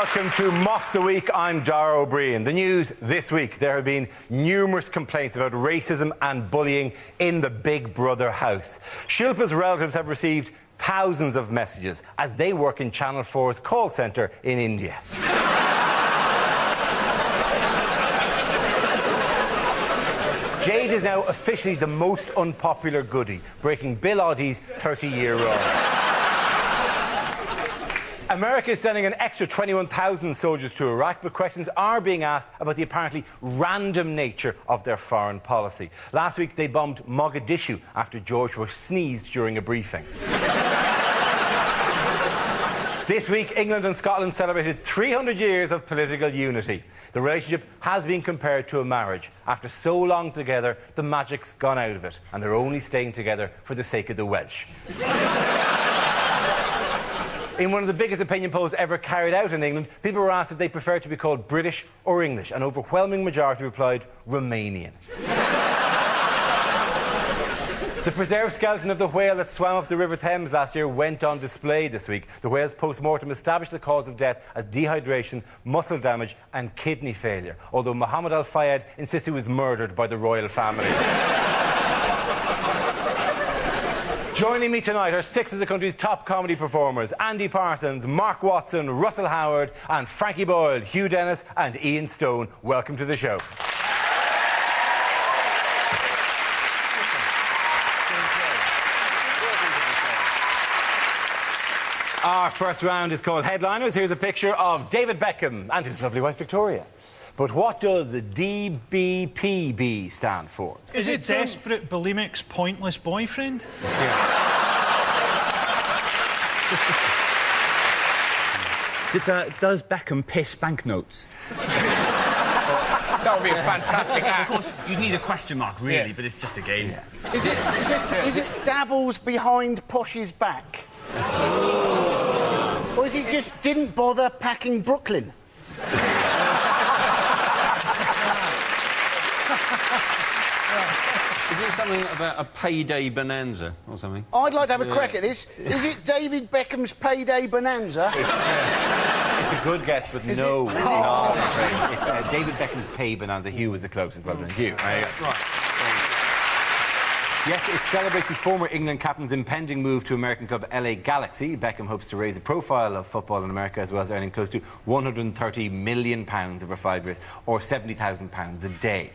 welcome to Mock the Week. I'm Dara O'Brien. The news this week: there have been numerous complaints about racism and bullying in the Big Brother house. Shilpa's relatives have received thousands of messages as they work in Channel 4's call centre in India. Jade is now officially the most unpopular goodie, breaking Bill Oddie's 30-year run. America is sending an extra 21,000 soldiers to Iraq, but questions are being asked about the apparently random nature of their foreign policy. Last week, they bombed Mogadishu after George Bush sneezed during a briefing. This week, England and Scotland celebrated 300 years of political unity. The relationship has been compared to a marriage. After so long together, the magic's gone out of it, and they're only staying together for the sake of the Welsh. In one of the biggest opinion polls ever carried out in England, people were asked if they preferred to be called British or English. An overwhelming majority replied Romanian. The preserved skeleton of the whale that swam up the River Thames last year went on display this week. The whale's post-mortem established the cause of death as dehydration, muscle damage and kidney failure, although Mohammed Al Fayed insists he was murdered by the royal family. Joining me tonight are six of the country's top comedy performers: Andy Parsons, Mark Watson, Russell Howard and Frankie Boyle, Hugh Dennis and Ian Stone. Welcome to the show. Our first round is called Headliners. Here's a picture of David Beckham and his lovely wife Victoria. But what does the DBPB stand for? Is it Desperate Bulimic's Pointless Boyfriend? Yeah. Does Beckham piss banknotes? That would be a fantastic act. Of course, you need a question mark, really, yeah. But it's just a game. Yeah. Is it Dabbles behind Posh's back? Or is he just didn't bother packing Brooklyn? Is it something about a payday bonanza or something? I'd like to have a crack at this. Is it David Beckham's payday bonanza? It's a good guess, but no. It's not. It's David Beckham's pay bonanza. Hugh was the closest, but Hugh. Right. Yes, it celebrates the former England captain's impending move to American club LA Galaxy. Beckham hopes to raise the profile of football in America, as well as earning close to £130 million over 5 years, or £70,000 a day.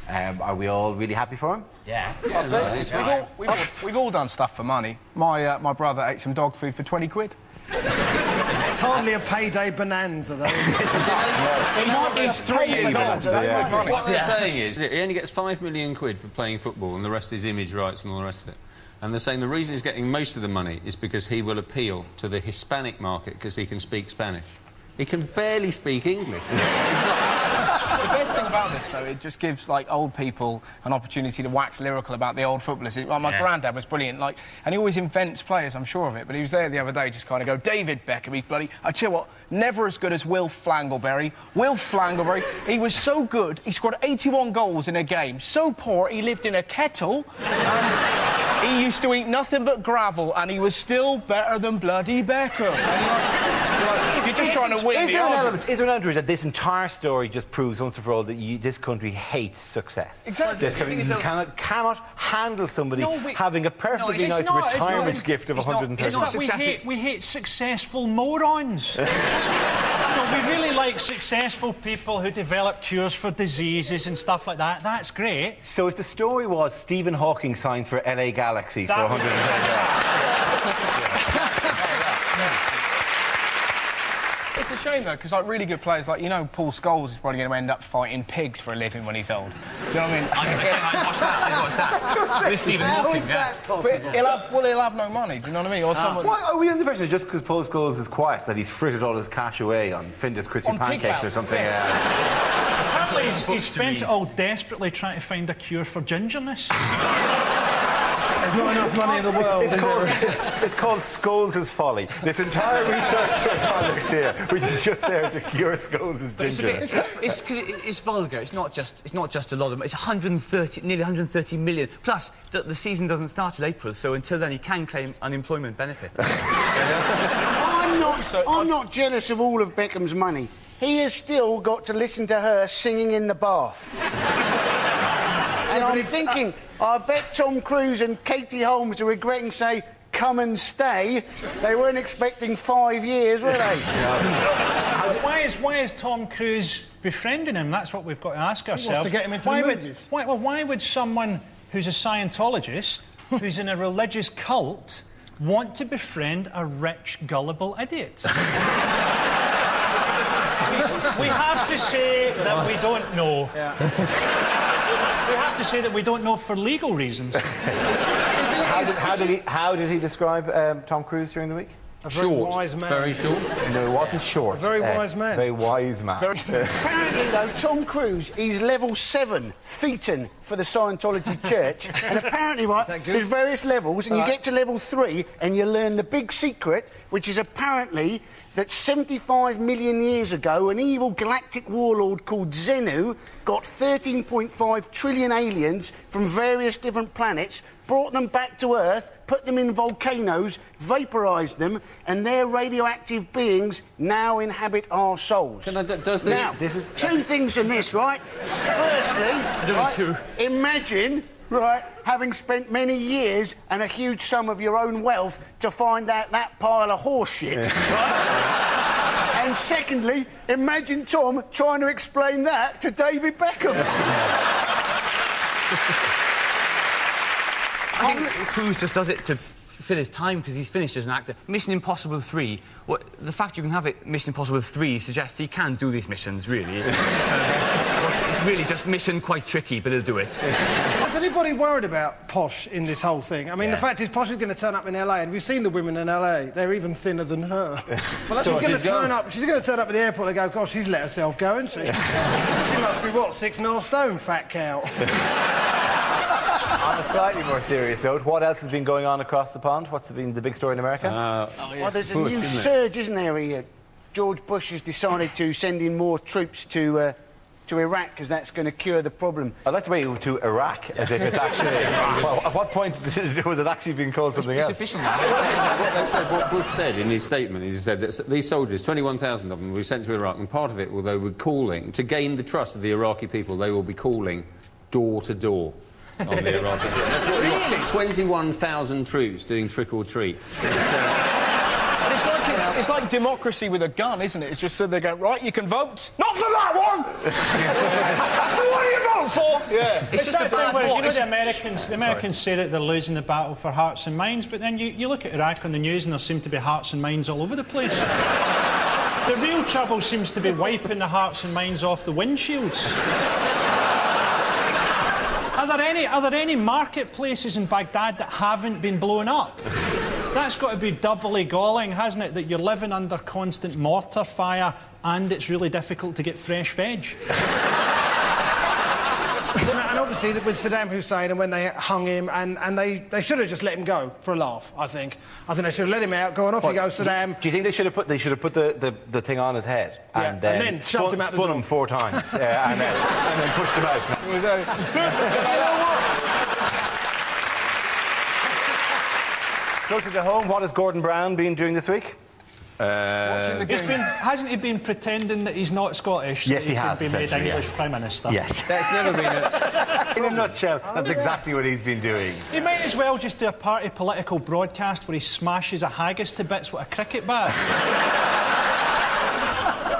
Are we all really happy for him? Yeah. We've all done stuff for money. My brother ate some dog food for 20 quid. It's hardly a payday bonanza, though. It's 3 years old. What they're saying is he only gets £5 million for playing football, and the rest is image rights and all the rest of it. And they're saying the reason he's getting most of the money is because he will appeal to the Hispanic market because he can speak Spanish. He can barely speak English. The best thing about this, though, it just gives, like, old people an opportunity to wax lyrical about the old footballers. My granddad was brilliant, like, and he always invents players, I'm sure of it, but he was there the other day just kind of go, David Beckham, he's bloody... I tell you what, never as good as Will Flangleberry. Will Flangleberry, he was so good, he scored 81 goals in a game. So poor, he lived in a kettle. He used to eat nothing but gravel, and he was still better than bloody Beckham. You're just trying to win Is there an element that this entire story just proves once and for all that this country hates success? Exactly. This country cannot handle somebody having a perfectly nice retirement gift of 130. We hate successful morons. We really like successful people who develop cures for diseases and stuff like that. That's great. So if the story was Stephen Hawking signs for LA Galaxy for 130. It's a shame, though, because, like, really good players, like, Paul Scholes is probably going to end up fighting pigs for a living when he's old. Do you know what I mean? I watched that. With Stephen Hawking, How is that possible? He'll have no money, do you know what I mean? Or someone... Why are we under the impression just because Paul Scholes is quiet that he's frittered all his cash away on Findus crispy pancakes or something? Apparently, he spent it all desperately trying to find a cure for gingerness. There's not enough money in the world, is there? It's called Scholes' folly. This entire research project here, which is just there to cure Scholes' ginger. It's vulgar. It's not just a lot of money. It's nearly 130 million. Plus, the season doesn't start till April, so until then he can claim unemployment benefit. I'm not jealous of all of Beckham's money. He has still got to listen to her singing in the bath. And I'm thinking, I bet Tom Cruise and Katie Holmes are regretting say, come and stay. They weren't expecting 5 years, were they? Why is Tom Cruise befriending him? That's what we've got to ask ourselves. wants to get him into the movies. Why would someone who's a Scientologist, who's in a religious cult, want to befriend a rich, gullible idiot? We have to say that we don't know. Yeah. We have to say that we don't know for legal reasons. How did he describe Tom Cruise during the week? A very wise man. Very short. No, he wasn't short. A very wise man. Very wise man. Apparently, though, Tom Cruise, he's level 7 Thetan for the Scientology Church. And apparently, right, there's various levels, and you get to level 3, and you learn the big secret, which is apparently that 75 million years ago, an evil galactic warlord called Xenu got 13.5 trillion aliens from various different planets, brought them back to Earth, put them in volcanoes, vaporised them, and their radioactive beings now inhabit our souls. Now, two things in this, right? Firstly, right, imagine, right, having spent many years and a huge sum of your own wealth to find out that pile of horse shit, right? And secondly, imagine Tom trying to explain that to David Beckham. I think Cruise just does it to fill his time because he's finished as an actor. Mission Impossible 3, the fact you can have it Mission Impossible 3 suggests he can do these missions, really. It's really just mission quite tricky, but he'll do it. Is anybody worried about Posh in this whole thing? I mean, the fact is Posh is going to turn up in LA, and we've seen the women in LA. They're even thinner than her. Well, she's going to turn up. She's going to turn up at the airport and go, gosh, she's let herself go, isn't she? She must be, what, 6.5 stone, fat cow. On a slightly more serious note, what else has been going on across the pond? What's been the big story in America? Well, there's a new surge, isn't there? George Bush has decided to send in more troops to Iraq because that's going to cure the problem. I'd like to wait to Iraq as if it's actually... Well, at what point was it actually being called something else? It's official now. What Bush said in his statement is he said that these soldiers, 21,000 of them, will be sent to Iraq, and part of it, will they were calling, to gain the trust of the Iraqi people, they will be calling door to door on the Iraqi people. That's what we want. 21,000 troops doing trick or treat. It's like democracy with a gun, isn't it? It's just so they go, right, you can vote. Not for that one! That's the one you vote for! Yeah. It's just that thing where, you know, the Americans say that they're losing the battle for hearts and minds, but then you look at Iraq on the news and there seem to be hearts and minds all over the place. The real trouble seems to be wiping the hearts and minds off the windshields. Are there any marketplaces in Baghdad that haven't been blown up? That's got to be doubly galling, hasn't it, that you're living under constant mortar fire and it's really difficult to get fresh veg. And obviously with Saddam Hussein and when they hung him, and they should have just let him go for a laugh, I think. I think they should have let him out, go on, off you go, Saddam. Do you think they should have put the thing on his head? Yeah, and then shoved him out the door. Spun him 4 times and then pushed him out. You know what? Closer to home, what has Gordon Brown been doing this week? Hasn't he been pretending that he's not Scottish? Yes, he has. Been made English Prime Minister. Yes. That's never been In a nutshell, that's exactly what he's been doing. He might as well just do a party political broadcast where he smashes a haggis to bits with a cricket bat.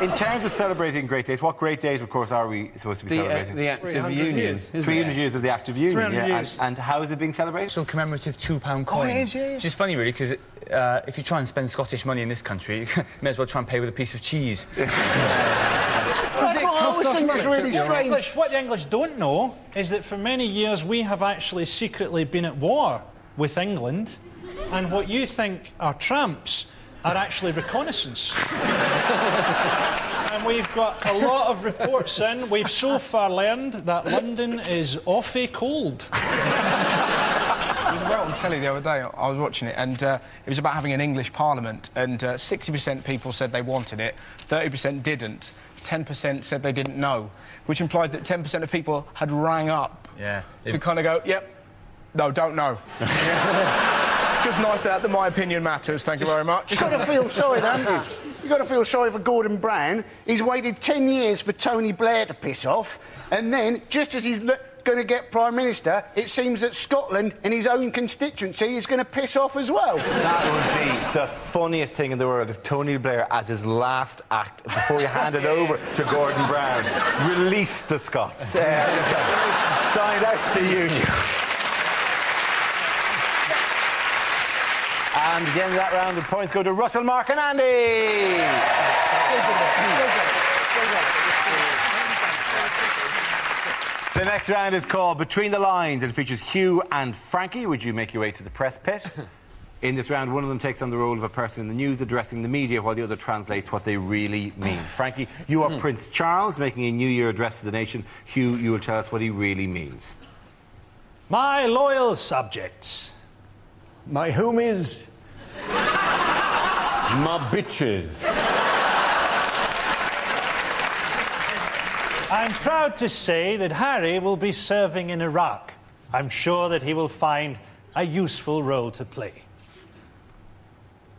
In terms of celebrating great days, what great days, of course, are we supposed to be celebrating? The Act of 300 Union. years. 300 years of the Act of Union. 300 years. And how is it being celebrated? It's a commemorative £2 coin. it is, yeah. Which is funny, really, because if you try and spend Scottish money in this country, you may as well try and pay with a piece of cheese. Does it cost us much? Really strange. What the English don't know is that for many years we have actually secretly been at war with England, and what you think are tramps are actually reconnaissance. And we've got a lot of reports in. We've so far learned that London is awfully cold. went on telly the other day, I was watching it, and it was about having an English parliament, and 60% people said they wanted it, 30% didn't, 10% said they didn't know, which implied that 10% of people had rang up to kind of go, yep, no, don't know. Just nice that my opinion matters, thank you very much. You've got to feel sorry, haven't you? You've got to feel sorry for Gordon Brown. He's waited 10 years for Tony Blair to piss off, and then, just as he's going to get Prime Minister, it seems that Scotland and his own constituency is going to piss off as well. That would be the funniest thing in the world if Tony Blair, as his last act, before he handed over to Gordon Brown, released the Scots. Signed out the Union. And at the end of that round, the points go to Russell, Mark and Andy. The next round is called Between the Lines. It features Hugh and Frankie. Would you make your way to the press pit? In this round, one of them takes on the role of a person in the news addressing the media while the other translates what they really mean. Frankie, you are Prince Charles making a New Year address to the nation. Hugh, you will tell us what he really means. My loyal subjects. My homies. My bitches. I'm proud to say that Harry will be serving in Iraq. I'm sure that he will find a useful role to play.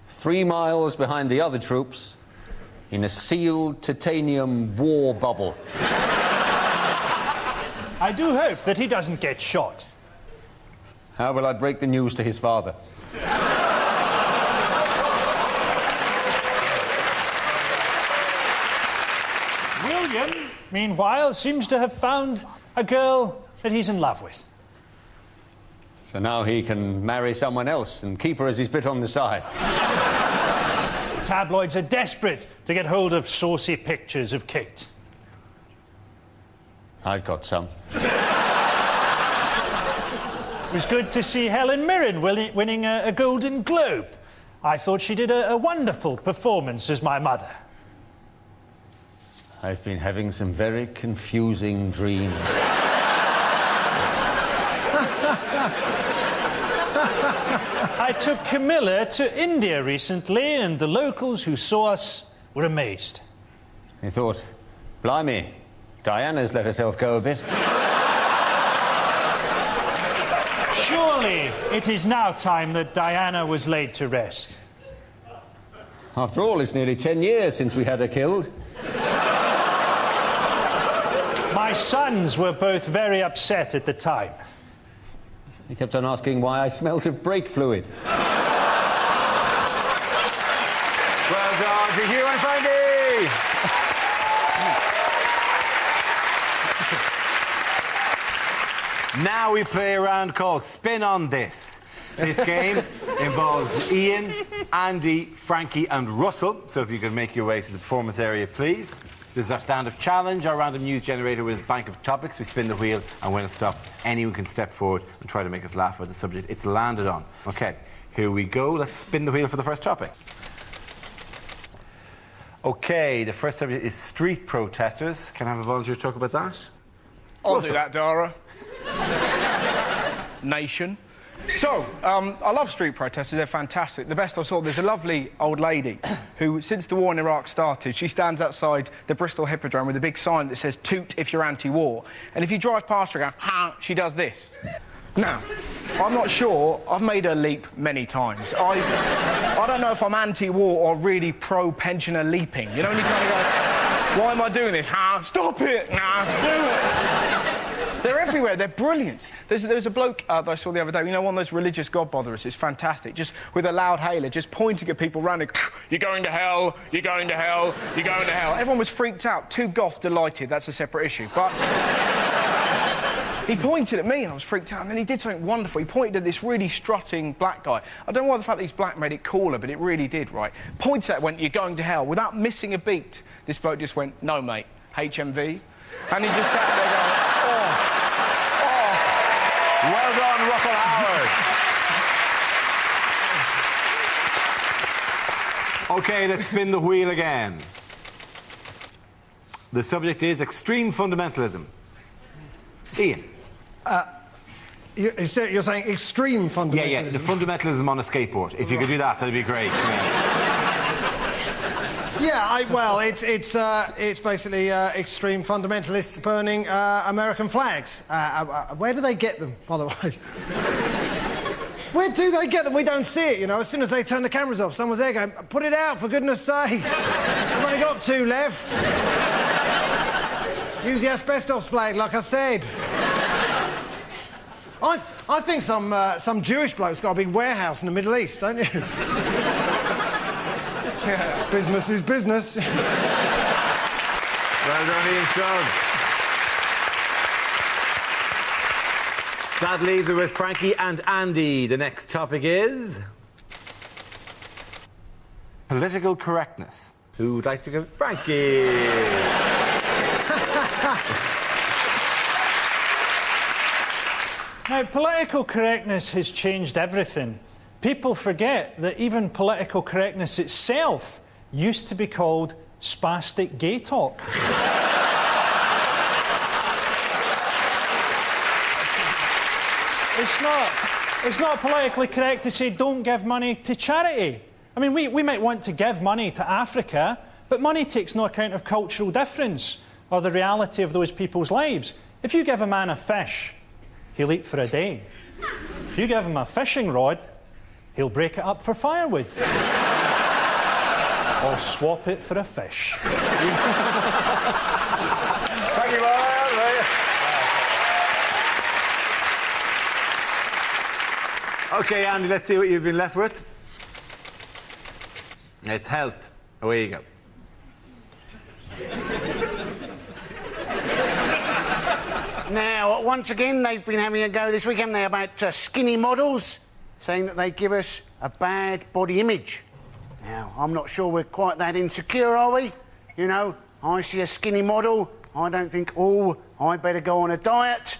3 miles behind the other troops, in a sealed titanium war bubble. I do hope that he doesn't get shot. How will I break the news to his father? William, meanwhile, seems to have found a girl that he's in love with. So now he can marry someone else and keep her as his bit on the side. Tabloids are desperate to get hold of saucy pictures of Kate. I've got some. It was good to see Helen Mirren winning a Golden Globe. I thought she did a wonderful performance as my mother. I've been having some very confusing dreams. I took Camilla to India recently, and the locals who saw us were amazed. He thought, blimey, Diana's let herself go a bit. Surely it is now time that Diana was laid to rest. After all, it's nearly 10 years since we had her killed. My sons were both very upset at the time. He kept on asking why I smelt of brake fluid. Well done to Hugh and Frankie! Now we play a round called Spin on This. This game involves Ian, Andy, Frankie and Russell. So if you could make your way to the performance area, please. This is our stand-up challenge, our random news generator with a bank of topics. We spin the wheel, and when it stops, anyone can step forward and try to make us laugh about the subject it's landed on. OK, here we go. Let's spin the wheel for the first topic. OK, the first subject is street protesters. Can I have a volunteer talk about that? I'll do that, Dara. Nation. So, I love street protesters, they're fantastic. The best I saw, there's a lovely old lady who, since the war in Iraq started, she stands outside the Bristol Hippodrome with a big sign that says, toot if you're anti-war. And if you drive past her and go, ha, she does this. Now, I'm not sure, I've made her leap many times. I don't know if I'm anti-war or really pro-pensioner leaping. You know, when you kind of go, why am I doing this? Ha, stop it, nah, do it. They're everywhere, they're brilliant. There's a bloke that I saw the other day, you know, one of those religious god botherers, it's fantastic, just with a loud hailer, just pointing at people running, you're going to hell, you're going to hell, you're going to hell. Everyone was freaked out, too goth delighted, that's a separate issue. But he pointed at me and I was freaked out, and then he did something wonderful. He pointed at this really strutting black guy. I don't know why the fact that he's black made it cooler, but it really did, right? Pointed at it, went, you're going to hell. Without missing a beat, this bloke just went, no, mate, HMV. And he just sat there going, Well done, Russell Howard. OK, let's spin the wheel again. The subject is extreme fundamentalism. Ian. You're saying extreme fundamentalism? Yeah, the fundamentalism on a skateboard. If you could do that, that'd be great. It's basically extreme fundamentalists burning American flags. Where do they get them, by the way? Where do they get them? We don't see it, you know. As soon as they turn the cameras off, someone's there going, put it out, for goodness sake. We've only got 2 left. Use the asbestos flag, like I said. I think some Jewish bloke's got a big warehouse in the Middle East, don't you? Business is business. Well done, Ian Strong. That leaves it with Frankie and Andy. The next topic is... political correctness. Who would like to go? Frankie! Now, political correctness has changed everything. People forget that even political correctness itself used to be called spastic gay talk. It's not politically correct to say don't give money to charity. I mean, we might want to give money to Africa, but money takes no account of cultural difference or the reality of those people's lives. If you give a man a fish, he'll eat for a day. If you give him a fishing rod, he'll break it up for firewood. Or swap it for a fish. Thank you, Mark. OK, Andy, let's see what you've been left with. It's health. Away you go. Now, once again, they've been having a go this week, haven't they, about skinny models, saying that they give us a bad body image. Now, I'm not sure we're quite that insecure, are we? You know, I see a skinny model, I don't think, oh, I better go on a diet.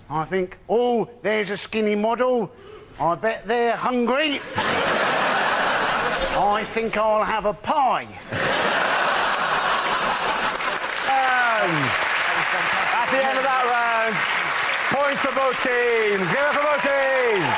I think, oh, there's a skinny model, I bet they're hungry. I think I'll have a pie. And at the end of that round, points for both teams. Give it for both teams.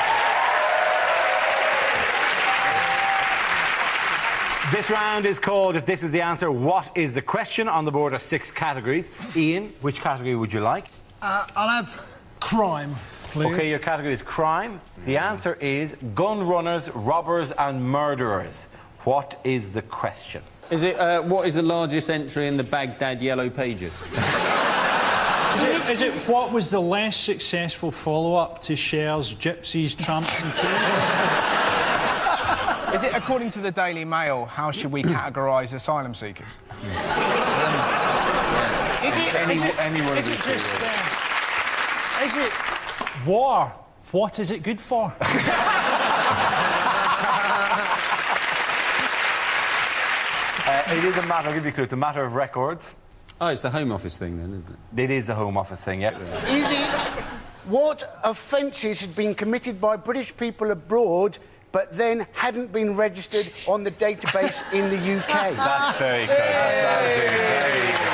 This round is called If This Is the Answer, What Is the Question? On the board are 6 categories. Ian, which category would you like? I'll have crime, please. OK, your category is crime. The answer is gun runners, robbers and murderers. What is the question? Is it, what is the largest entry in the Baghdad Yellow Pages? Is it what was the less successful follow-up to Cher's Gypsies, Tramps and Thieves? Is it, according to the Daily Mail, how should we categorise asylum seekers? Is it war? What is it good for? It is a matter, I'll give you a clue, it's a matter of records. Oh, it's the Home Office thing then, isn't it? It is the Home Office thing, yeah. Is it what offences had been committed by British people abroad but then hadn't been registered on the database in the UK? That's very close. That's very good.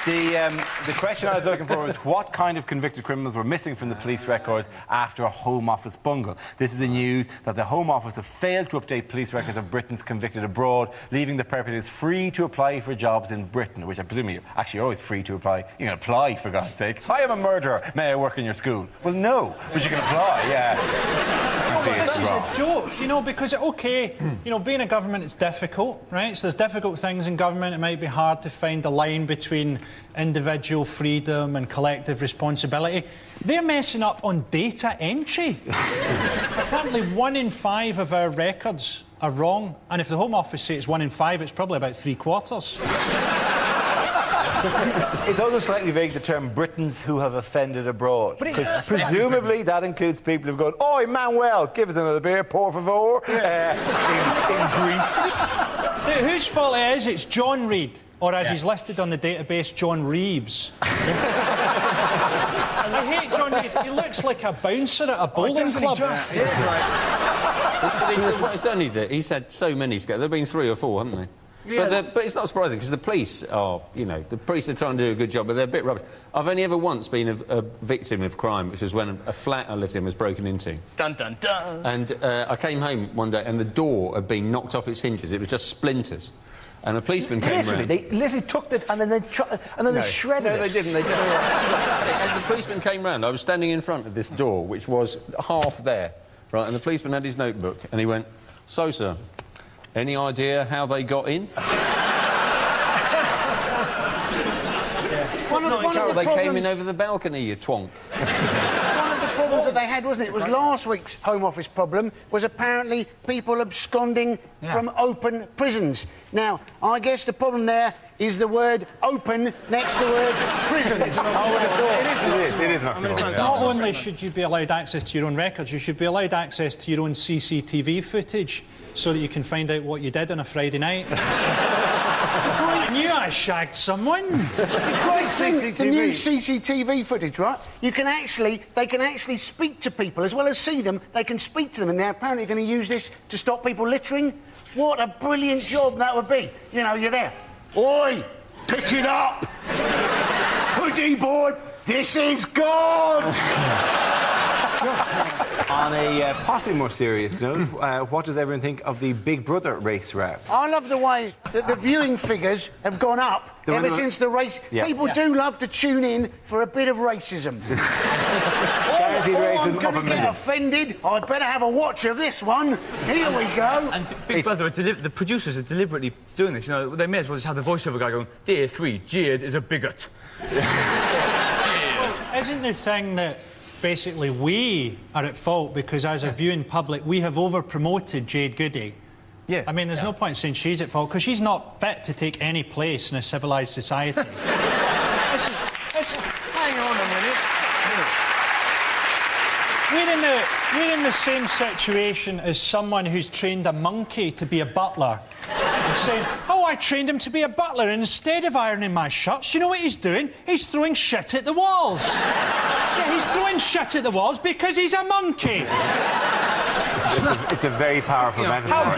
The question I was looking for was what kind of convicted criminals were missing from the police records after a Home Office bungle. This is the news that the Home Office have failed to update police records of Britons convicted abroad, leaving the perpetrators free to apply for jobs in Britain, which I presume you're always free to apply. You can apply, for God's sake. I am a murderer. May I work in your school? Well, no, but you can apply, yeah. This is a joke, you know, because, OK, you know, being a government is difficult, right? So there's difficult things in government. It might be hard to find the line between individual freedom and collective responsibility. They're messing up on data entry. Apparently 1 in 5 of our records are wrong, and if the Home Office say it's 1 in 5, it's probably about 3/4. It's also slightly vague, the term Britons who have offended abroad. But it's presumably that includes people who've gone, "Oi, Manuel, give us another beer, por favor," in Greece. Whose fault it is? It's John Reid, or as he's listed on the database, John Reeves. I hate John Reid. He looks like a bouncer at a bowling club. It's only that he's had so many scandals. There have been 3 or 4, haven't they? But it's not surprising, because the police are, you know, the police are trying to do a good job, but they're a bit rubbish. I've only ever once been a victim of crime, which was when a flat I lived in was broken into. Dun, dun, dun. And I came home one day and the door had been knocked off its hinges. It was just splinters. And a policeman came round. They literally took it and then they shredded it. No, they didn't. They just... As the policeman came round, I was standing in front of this door, which was half there, right? And the policeman had his notebook and he went, "So, sir, any idea how they got in?" One of the They came in problems- over the balcony, you twonk. One of the problems that they had, wasn't it? It was last week's Home Office problem was apparently people absconding from open prisons. Now, I guess the problem there is the word open next to the word prisons. I would have thought. It is not Not only should you be allowed access to your own records, you should be allowed access to your own CCTV footage so that you can find out what you did on a Friday night. I knew I shagged someone. Great thing, the new CCTV footage, right? They can actually speak to people as well as see them. They can speak to them, and they're apparently going to use this to stop people littering. What a brilliant job that would be. You know, you're there. Oi, pick it up. Hoodie board, this is God. On a possibly more serious note, what does everyone think of the Big Brother race route? I love the way that the viewing figures have gone up ever since the race. Yeah. People do love to tune in for a bit of racism. Guaranteed racism I'm up going a to get million. offended. I'd better have a watch of this one. Here we go. And Big Brother, the producers are deliberately doing this. You know, they may as well just have the voiceover guy going, "Day 3, Jade is a bigot." Isn't the thing that basically we are at fault because as a viewing public we have over-promoted Jade Goody? Yeah. I mean, there's no point saying she's at fault because she's not fit to take any place in a civilised society. Hang on a minute. We're in the same situation as someone who's trained a monkey to be a butler. And saying, "Oh, I trained him to be a butler, and instead of ironing my shirts, you know what he's doing? He's throwing shit at the walls." Yeah, he's throwing shit at the walls because he's a monkey. It's a very powerful metaphor. How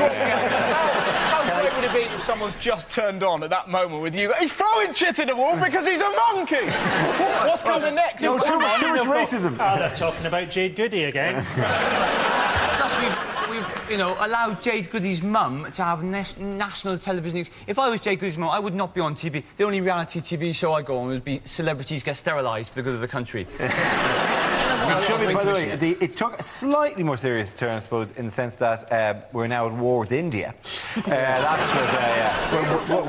great would it be if someone's just turned on at that moment with you? He's throwing shit at the wall because he's a monkey. What's coming next? No, too much racism. Oh, they're talking about Jade Goody again. Plus, we've you know, allowed Jade Goody's mum to have national television. If I was Jade Goody's mum, I would not be on TV. The only reality TV show I go on would be celebrities get sterilised for the good of the country. It should be, by the way, it took a slightly more serious turn, I suppose, in the sense that we're now at war with India.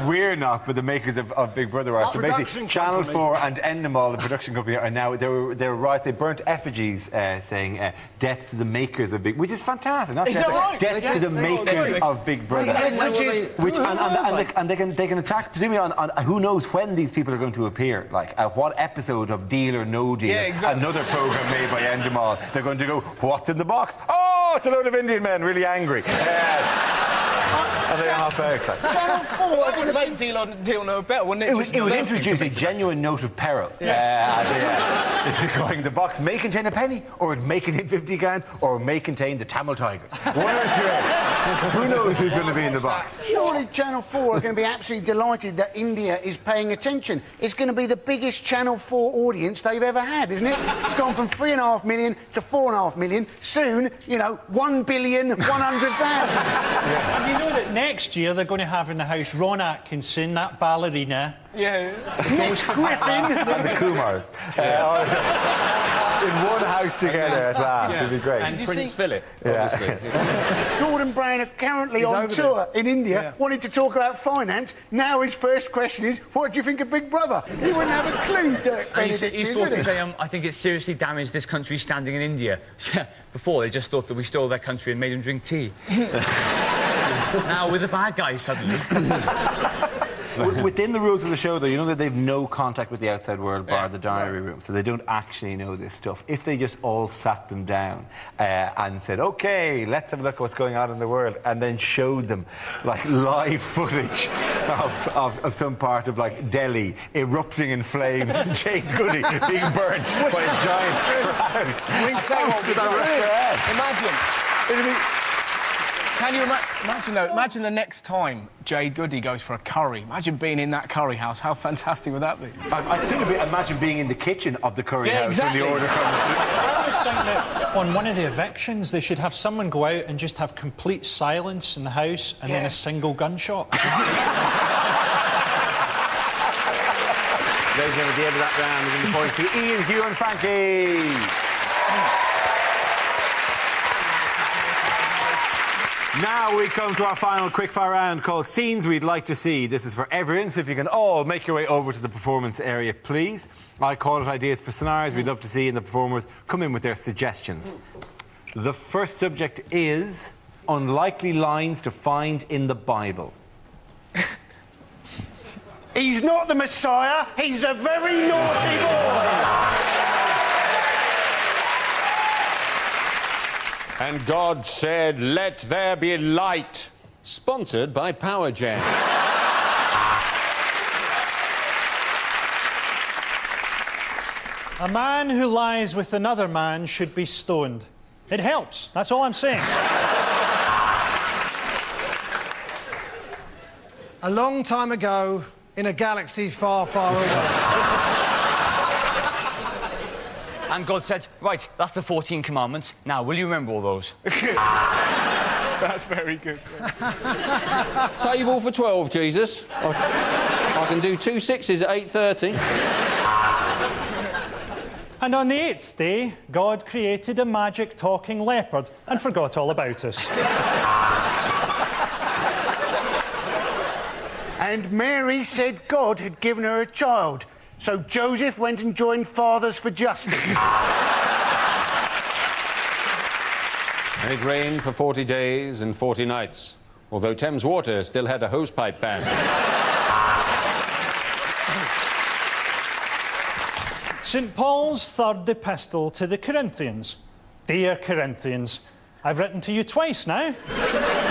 We're not, but the makers of Big Brother are. So basically, Channel 4 and Endemol, the production company, are now they were right. They burnt effigies saying "Death to the makers of Big," which is fantastic. Not Is that right? Death to the makers of Big Brother, and they can attack presumably on who knows when these people are going to appear, like what episode of Deal or No Deal, another program made by Endemol. They're going to go, "What's in the box? Oh, it's a load of Indian men really angry." And they hop out. Like. Channel 4 That would make Deal No better, wouldn't it? It would introduce a genuine note of peril. If you're going, the box may contain a penny, or it may contain 50 grand, or it may contain the Tamil Tigers. One or two. Who knows who's going to be in the box? Surely Channel 4 are going to be absolutely delighted that India is paying attention. It's going to be the biggest Channel 4 audience they've ever had, isn't it? It's gone from 3.5 million to 4.5 million. Soon, 1,100,000,000. And you know that next year they're going to have in the house Ron Atkinson, that ballerina. Yeah. Nick Griffin. And the Kumars. In one house together at last. It'd be great. And Prince Philip, obviously. Gordon Brown are currently on tour in India, wanted to talk about finance. Now his first question is, what do you think of Big Brother? He wouldn't have a clue, Dirk Benedict, He's supposed to say, I think it's seriously damaged this country's standing in India. Before, they just thought that we stole their country and made them drink tea. Now we're the bad guys, suddenly. Within the rules of the show, though, you know that they've no contact with the outside world, bar the diary room, so they don't actually know this stuff. If they just all sat them down and said, "OK, let's have a look at what's going on in the world," and then showed them, live footage of some part of, Delhi erupting in flames and Jade Goody being burnt by a giant crowd. Imagine. Can you imagine the next time Jade Goody goes for a curry? Imagine being in that curry house. How fantastic would that be? I'd sooner imagine being in the kitchen of the curry house exactly. when the order comes through. I always think that on one of the evictions, they should have someone go out and just have complete silence in the house and then a single gunshot. Ladies and gentlemen, at the end of that round, we're going to point to Ian, Hugh and Frankie. Now we come to our final quickfire round called Scenes We'd Like to See. This is for everyone, so if you can all make your way over to the performance area, please. I call it ideas for scenarios we'd love to see, and the performers come in with their suggestions. The first subject is unlikely lines to find in the Bible. He's not the Messiah, he's a very naughty boy. And God said, "Let there be light." Sponsored by Powergen. A man who lies with another man should be stoned. It helps, that's all I'm saying. A long time ago, in a galaxy far, far away. And God said, right, that's the 14 commandments. Now, will you remember all those? That's very good. Table for 12, Jesus. I can do 2 6s at 8:30. And on the 8th day, God created a magic talking leopard and forgot all about us. And Mary said God had given her a child, so Joseph went and joined Fathers for Justice. And it rained for 40 days and 40 nights, although Thames Water still had a hosepipe ban. St. Paul's third epistle to the Corinthians. Dear Corinthians, I've written to you twice now.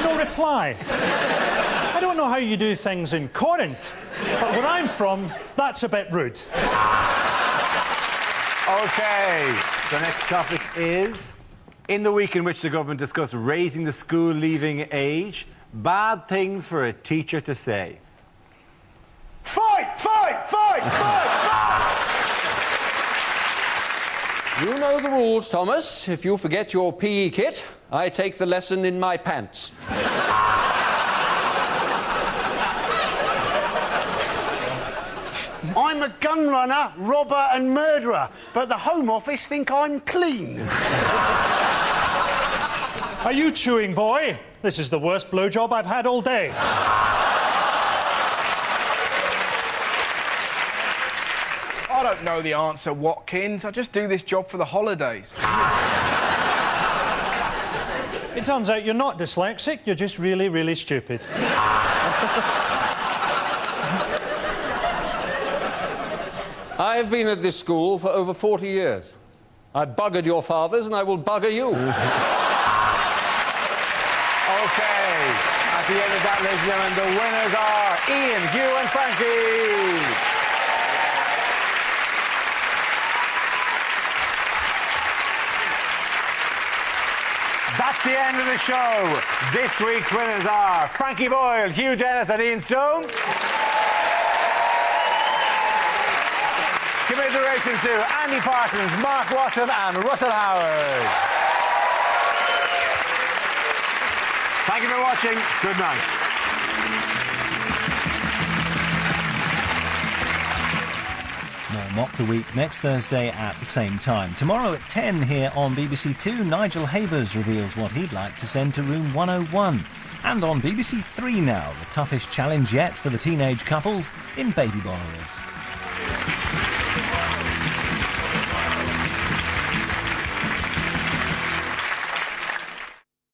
No reply. I don't know how you do things in Corinth, but where I'm from, that's a bit rude. OK, the next topic is... In the week in which the government discussed raising the school leaving age, bad things for a teacher to say. Fight! Fight! Fight! Fight! Fight! You know the rules, Thomas. If you forget your PE kit, I take the lesson in my pants. I'm a gun runner, robber and murderer, but the Home Office think I'm clean. Are you chewing, boy? This is the worst blowjob I've had all day. I don't know the answer, Watkins. I just do this job for the holidays. It turns out you're not dyslexic, you're just really, really stupid. I've been at this school for over 40 years. I buggered your fathers and I will bugger you. OK, at the end of that, ladies and gentlemen, the winners are Ian, Hugh and Frankie. That's the end of the show. This week's winners are Frankie Boyle, Hugh Dennis and Ian Stone. Commiserations to Andy Parsons, Mark Watson and Russell Howard. Thank you for watching. Good night. More Mock the Week next Thursday at the same time. Tomorrow at 10 here on BBC Two, Nigel Havers reveals what he'd like to send to Room 101. And on BBC Three now, the toughest challenge yet for the teenage couples in Baby Borrowers.